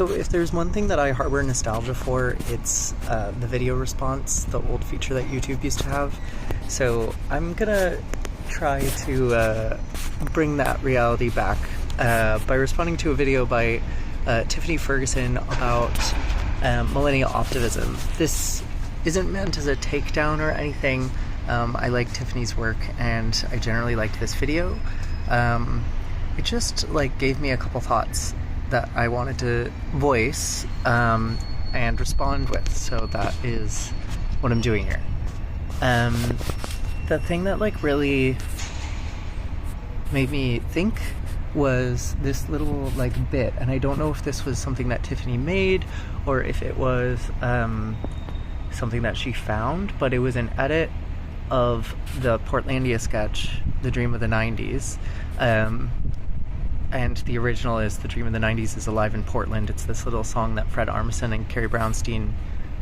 So if there's one thing that I harbor nostalgia for, it's the video response, the old feature that YouTube used to have. So I'm gonna try to bring that reality back by responding to a video by Tiffany Ferguson about Millennial Optimism. This isn't meant as a takedown or anything. I like Tiffany's work and I generally liked this video. It just gave me a couple thoughts that I wanted to voice and respond with, so that is what I'm doing here. The thing that really made me think was this little bit, and I don't know if this was something that Tiffany made or if it was something that she found, but it was an edit of the Portlandia sketch, The Dream of the 90s. And the original is The Dream of the 90s is Alive in Portland. It's this little song that Fred Armisen and Carrie Brownstein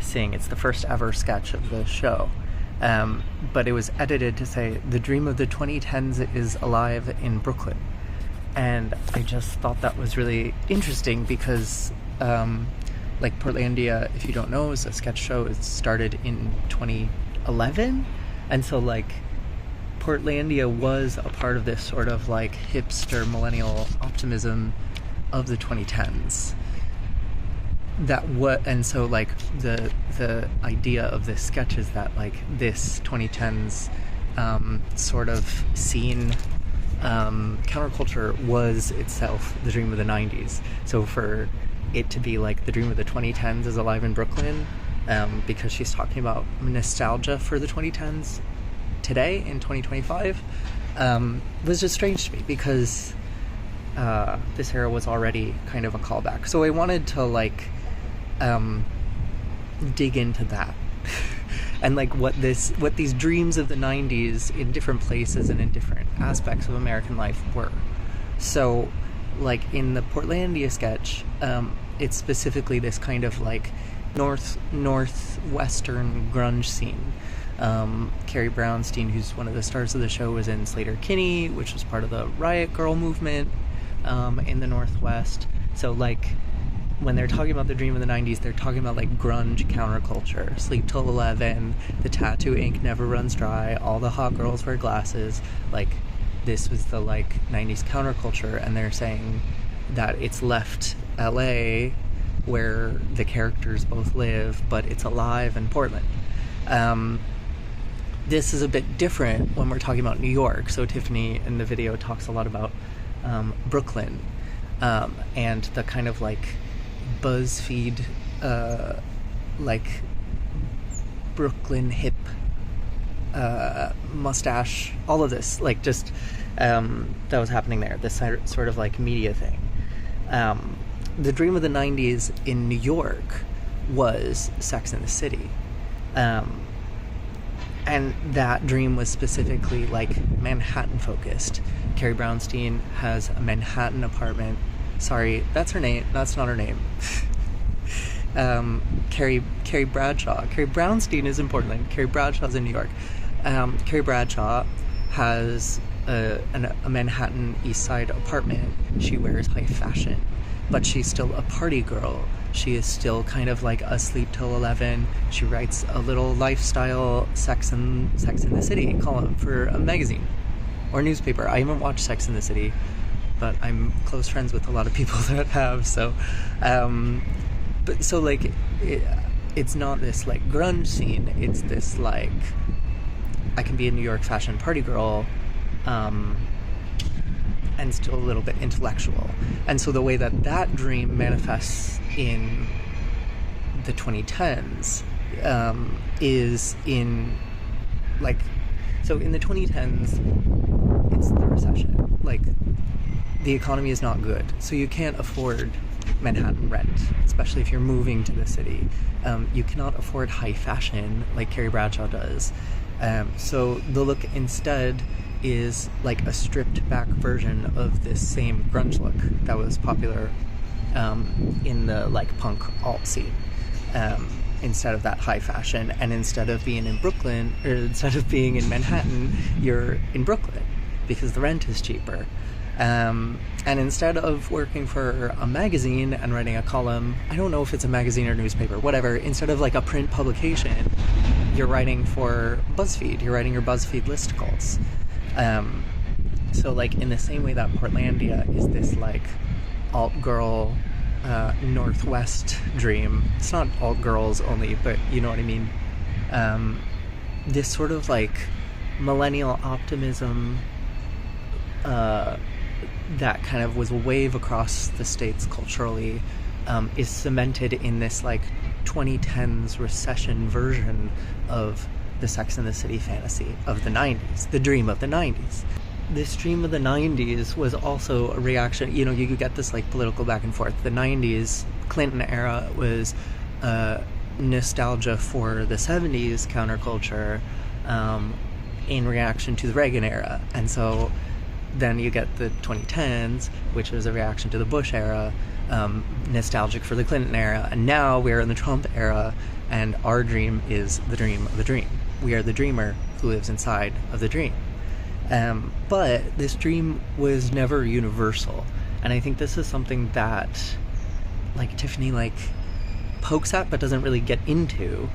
sing. It's the first ever sketch of the show. But it was edited to say, The Dream of the 2010s is alive in Brooklyn. And I just thought that was really interesting because, Portlandia, if you don't know, is a sketch show. It started in 2011. And so, Portlandia was a part of this sort of hipster millennial optimism of the 2010s. And so the idea of this sketch is that this 2010s sort of scene counterculture was itself the dream of the 90s. So for it to be the dream of the 2010s is alive in Brooklyn, because she's talking about nostalgia for the 2010s today in 2025, was just strange to me because this era was already kind of a callback. So I wanted to dig into that and what these dreams of the 90s in different places and in different aspects of American life were. So in the Portlandia sketch, it's specifically this kind of northwestern grunge scene. Carrie Brownstein, who's one of the stars of the show, was in Sleater-Kinney, which was part of the Riot Girl movement in the Northwest. So when they're talking about the dream of the 90s, they're talking about grunge counterculture. Sleep Till 11, the tattoo ink never runs dry, all the hot girls wear glasses. This was the 90s counterculture, and they're saying that it's left LA where the characters both live, but it's alive in Portland. This is a bit different when we're talking about New York. So Tiffany in the video talks a lot about Brooklyn and the kind of BuzzFeed Brooklyn hip mustache, all of this that was happening there, this sort of media thing. The dream of the 90s in New York was Sex and the City. And that dream was specifically Manhattan focused. Carrie Brownstein has a Manhattan apartment. Sorry, that's her name. That's not her name. Carrie Bradshaw. Carrie Brownstein is in Portland. Carrie Bradshaw's in New York. Carrie Bradshaw has a Manhattan East Side apartment. She wears high fashion, but she's still a party girl. She is still kind of a Sleep Till 11. She writes a little lifestyle Sex in the City column for a magazine or newspaper. I haven't watched Sex in the City, but I'm close friends with a lot of people that have. So, it's not this grunge scene. It's this I can be a New York fashion party girl, and still a little bit intellectual. And so the way that dream manifests in the 2010s is in so in the 2010s it's the recession. The economy is not good, so you can't afford Manhattan rent, especially if you're moving to the city. You cannot afford high fashion like Carrie Bradshaw does. So the look instead is a stripped back version of this same grunge look that was popular in the punk alt scene. Instead of that high fashion, and instead of being in Brooklyn, or instead of being in Manhattan, you're in Brooklyn because the rent is cheaper. And instead of working for a magazine and writing a column, I don't know if it's a magazine or newspaper, whatever, instead of like a print publication, you're writing for BuzzFeed. You're writing your BuzzFeed listicles. So like in the same way that Portlandia is this like alt-girl Northwest dream. It's not alt-girls only, but you know what I mean. This sort of like millennial optimism that kind of was a wave across the States culturally is cemented in this like 2010s recession version of the Sex and the City fantasy of the 90s, the dream of the 90s. This dream of the 90s was also a reaction, you know, you could get this like political back and forth. The 90s, Clinton era, was nostalgia for the 70s counterculture in reaction to the Reagan era. And so then you get the 2010s, which was a reaction to the Bush era, nostalgic for the Clinton era. And now we're in the Trump era, and our dream is the dream of the dream. We are the dreamer who lives inside of the dream. But this dream was never universal. And I think this is something that like Tiffany like pokes at but doesn't really get into,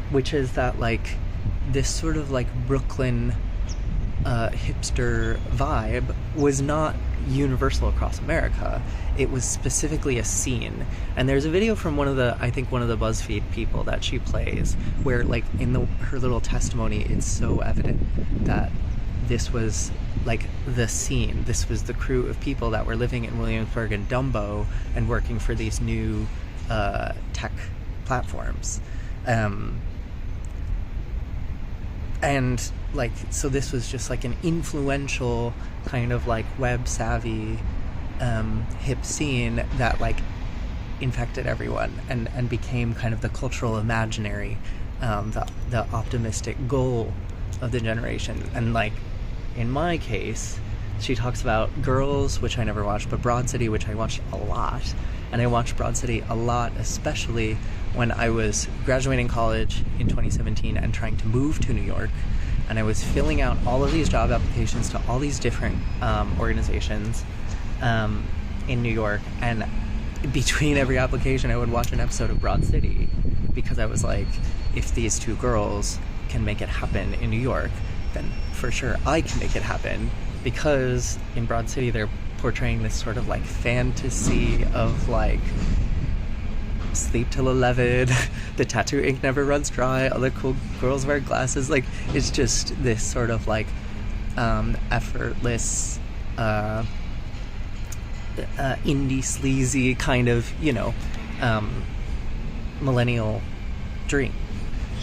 which is that like this sort of like Brooklyn hipster vibe was not universal across America. It was specifically a scene. And there's a video from one of the BuzzFeed people that she plays where like in her little testimony it's so evident that this was like the scene. This was the crew of people that were living in Williamsburg and Dumbo and working for these new tech platforms. And like, so this was just like an influential kind of like web savvy hip scene that like infected everyone and became kind of the cultural imaginary, the optimistic goal of the generation. And like in my case, she talks about Girls, which I never watched, but Broad City, which I watched a lot. And I watched Broad City a lot, especially when I was graduating college in 2017 and trying to move to New York. And I was filling out all of these job applications to all these different organizations in New York. And between every application, I would watch an episode of Broad City because I was like, if these two girls can make it happen in New York, then for sure I can make it happen. Because in Broad City, they're portraying this sort of like fantasy of like sleep till 11, the tattoo ink never runs dry, all the cool girls wear glasses. Like, it's just this sort of like effortless indie sleazy kind of, you know, millennial dream.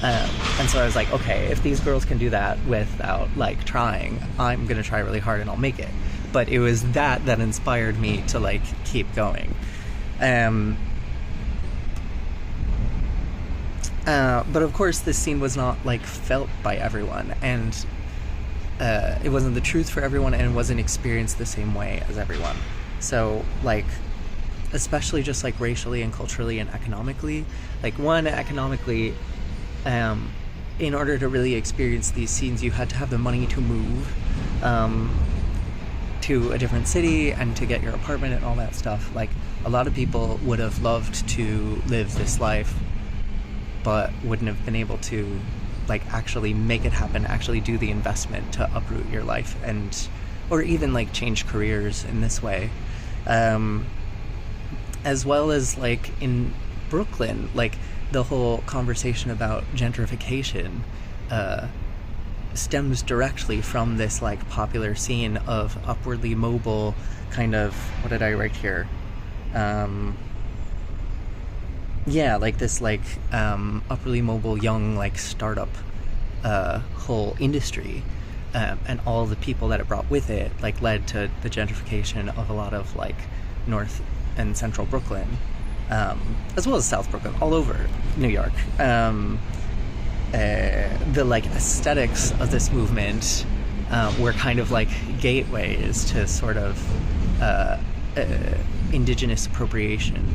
And so I was like, okay, if these girls can do that without like trying, I'm gonna try really hard and I'll make it. But it was that inspired me to like keep going. But of course this scene was not like felt by everyone, and it wasn't the truth for everyone, and it wasn't experienced the same way as everyone. So like, especially just like racially and culturally and economically, like economically, in order to really experience these scenes, you had to have the money to move to a different city and to get your apartment and all that stuff. Like, a lot of people would have loved to live this life, but wouldn't have been able to like actually make it happen, actually do the investment to uproot your life or even like change careers in this way. As well as like in Brooklyn, like the whole conversation about gentrification stems directly from this like popular scene of upwardly mobile kind of, what did I write here? Like this like upwardly mobile young like startup whole industry, and all the people that it brought with it like led to the gentrification of a lot of like North and Central Brooklyn, as well as South Brooklyn, all over New York. The like aesthetics of this movement were kind of like gateways to sort of indigenous appropriation.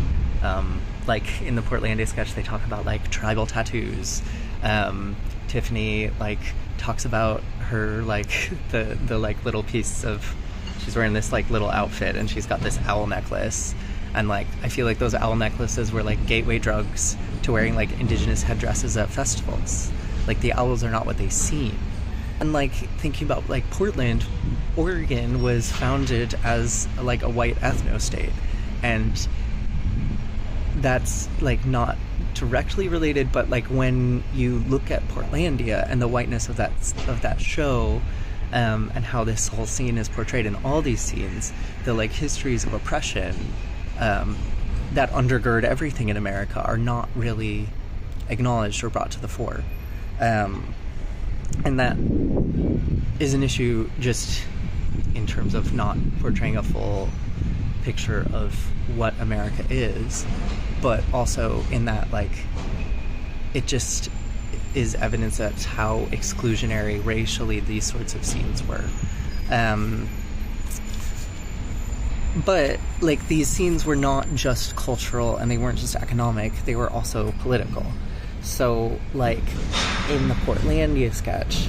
Like in the Portlandia sketch, they talk about like tribal tattoos. Tiffany like talks about her like the like little piece of, she's wearing this like little outfit, and she's got this owl necklace, and like I feel like those owl necklaces were like gateway drugs to wearing like indigenous headdresses at festivals. Like the owls are not what they seem. And like thinking about like Portland, Oregon was founded as like a white ethno state, and that's like not directly related, but like when you look at Portlandia and the whiteness of that show, and how this whole scene is portrayed in all these scenes, the like histories of oppression that undergird everything in America are not really acknowledged or brought to the fore, and that is an issue just in terms of not portraying a full picture of what America is, but also in that like it just is evidence that how exclusionary racially these sorts of scenes were. But like these scenes were not just cultural, and they weren't just economic, they were also political. So like in the Portlandia sketch,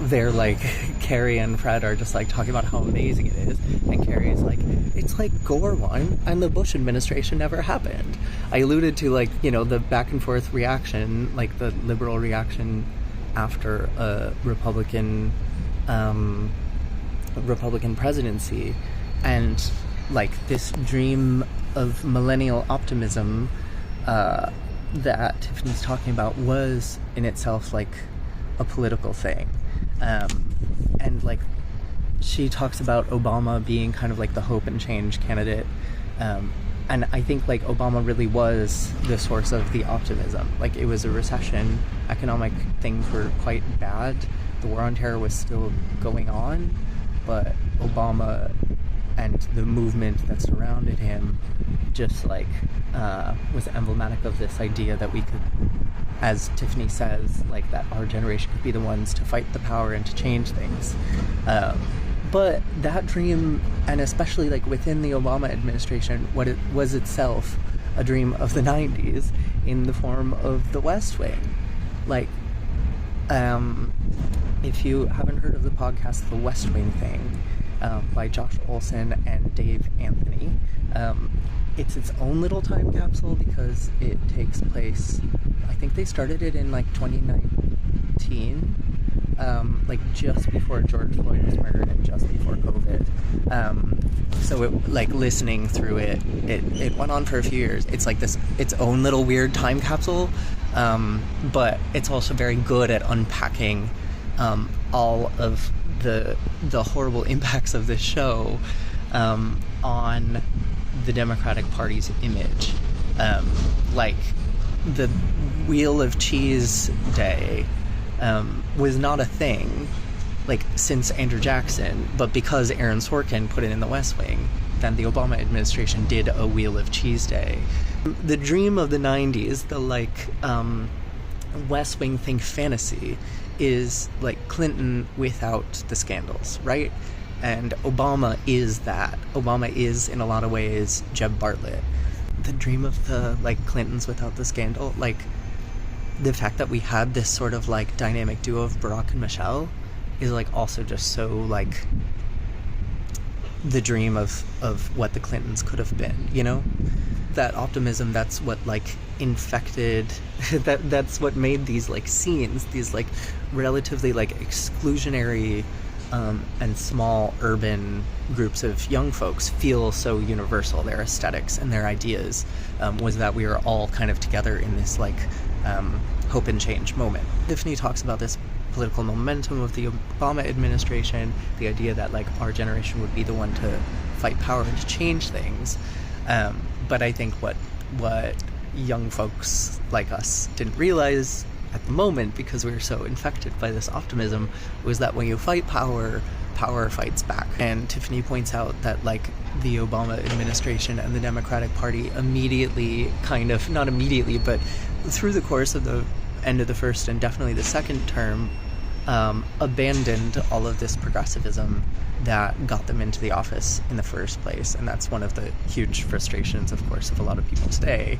they're like, Carrie and Fred are just like talking about how amazing it is, and Carrie's like, it's like Gore won and the Bush administration never happened. I alluded to like, you know, the back and forth reaction, like the liberal reaction after a Republican presidency, and like this dream of millennial optimism that Tiffany's talking about was in itself like a political thing. And like she talks about Obama being kind of like the hope and change candidate, and I think like Obama really was the source of the optimism. Like it was a recession, economic things were quite bad, the war on terror was still going on, but Obama and the movement that surrounded him just like was emblematic of this idea that we could, as Tiffany says, like that our generation could be the ones to fight the power and to change things. But that dream, and especially like within the Obama administration, what it was itself a dream of the 90s in the form of the West Wing. Like, if you haven't heard of the podcast The West Wing Thing, by Josh Olson and Dave Anthony, it's its own little time capsule because it takes place, I think they started it in like 2019, like just before George Floyd was murdered and just before COVID. So it, like listening through it went on for a few years. It's like this its own little weird time capsule, but it's also very good at unpacking all of the horrible impacts of this show on the Democratic Party's image. Like the Wheel of Cheese Day was not a thing like since Andrew Jackson, but because Aaron Sorkin put it in the West Wing, then the Obama administration did a Wheel of Cheese Day. The dream of the 90s, the like West Wing think fantasy, is like Clinton without the scandals, right? And Obama is that. Obama is, in a lot of ways, Jeb Bartlett. The dream of the, like, Clintons without the scandal, like, the fact that we had this sort of, like, dynamic duo of Barack and Michelle is, like, also just so, like, the dream of what the Clintons could have been, you know? That optimism, that's what, like, infected, that's what made these, like, scenes, these, like, relatively, like, exclusionary and small urban groups of young folks feel so universal. Their aesthetics and their ideas was that we were all kind of together in this like hope and change moment. Tiffany talks about this political momentum of the Obama administration, the idea that like our generation would be the one to fight power and to change things, but I think what young folks like us didn't realize at the moment, because we were so infected by this optimism, was that when you fight power, power fights back. And Tiffany points out that like the Obama administration and the Democratic Party immediately, kind of, not immediately, but through the course of the end of the first and definitely the second term, abandoned all of this progressivism that got them into the office in the first place. And that's one of the huge frustrations, of course, of a lot of people today.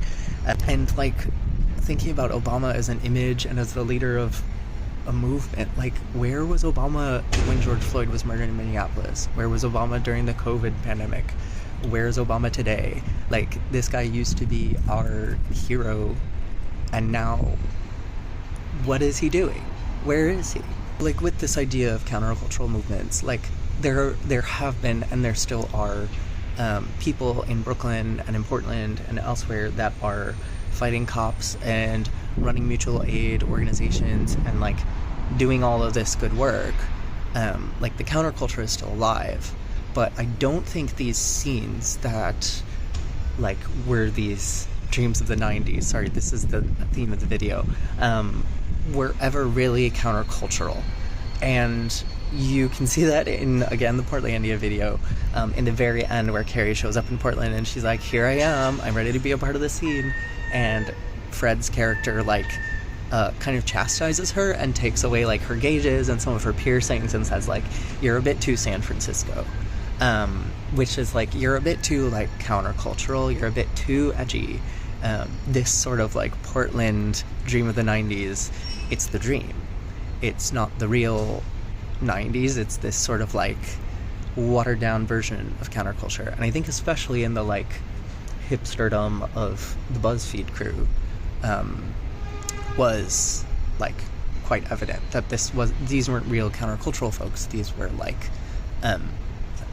And like thinking about Obama as an image and as the leader of a movement. Like, where was Obama when George Floyd was murdered in Minneapolis? Where was Obama during the COVID pandemic? Where's Obama today? Like, this guy used to be our hero, and now what is he doing? Where is he? Like, with this idea of countercultural movements, like, there have been and there still are people in Brooklyn and in Portland and elsewhere that are fighting cops and running mutual aid organizations and like doing all of this good work. Like, the counterculture is still alive, but I don't think these scenes that like were these dreams of the 90s, sorry, this is the theme of the video, were ever really countercultural. And you can see that in, again, the Portlandia video, in the very end where Carrie shows up in Portland and she's like, here I am, I'm ready to be a part of the scene. And Fred's character, like, kind of chastises her and takes away, like, her gauges and some of her piercings and says, like, you're a bit too San Francisco. Which is, like, you're a bit too, like, countercultural, you're a bit too edgy. This sort of, like, Portland dream of the 90s, it's the dream. It's not the real 90s, it's this sort of like watered down version of counterculture. And I think especially in the like hipsterdom of the BuzzFeed crew, was like quite evident that these weren't real countercultural folks, these were like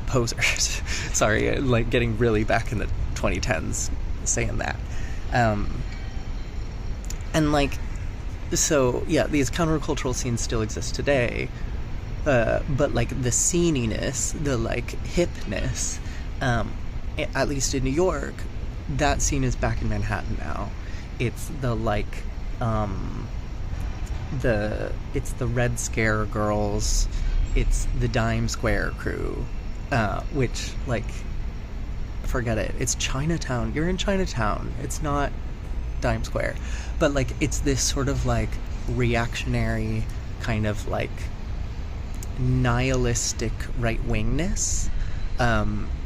posers. Sorry, like getting really back in the 2010s saying that. And like, so yeah, these countercultural scenes still exist today. But like the sceniness, the like hipness, at least in New York, that scene is back in Manhattan now. It's the like, it's the Red Scare girls, it's the Dime Square crew, which like, forget it. It's Chinatown. You're in Chinatown. It's not Dime Square, but like it's this sort of like reactionary kind of like nihilistic right-wingness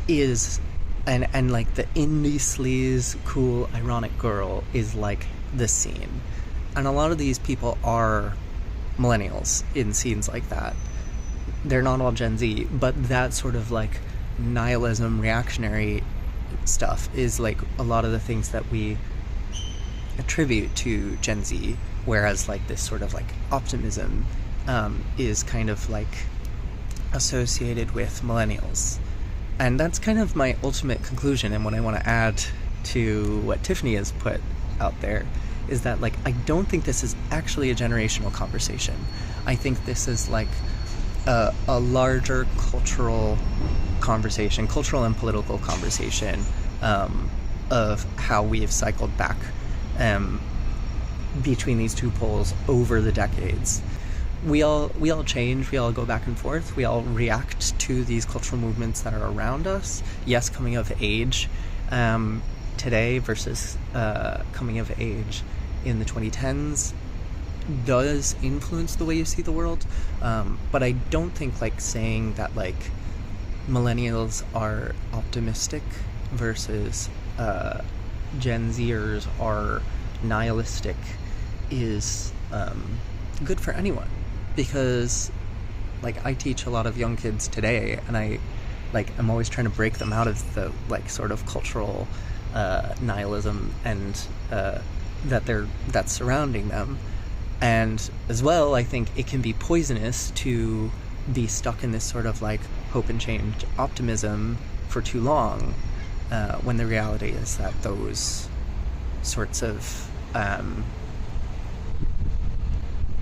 is and like the indie sleaze cool ironic girl is like the scene, and a lot of these people are millennials in scenes like that. They're not all Gen Z, but that sort of like nihilism reactionary stuff is like a lot of the things that we attribute to Gen Z, whereas like this sort of like optimism is kind of like associated with millennials. And that's kind of my ultimate conclusion, and what I want to add to what Tiffany has put out there is that like I don't think this is actually a generational conversation. I think this is like a larger cultural conversation, cultural and political conversation, of how we have cycled back between these two poles over the decades. We all change, we all go back and forth, we all react to these cultural movements that are around us. Yes, coming of age today versus coming of age in the 2010s does influence the way you see the world, but I don't think like saying that like millennials are optimistic versus Gen Zers are nihilistic is good for anyone, because like I teach a lot of young kids today, and I'm always trying to break them out of the like sort of cultural nihilism and that's surrounding them. And as well, I think it can be poisonous to be stuck in this sort of like hope and change optimism for too long, when the reality is that those sorts of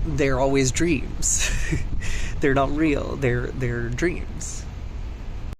they're always dreams. They're not real, they're dreams.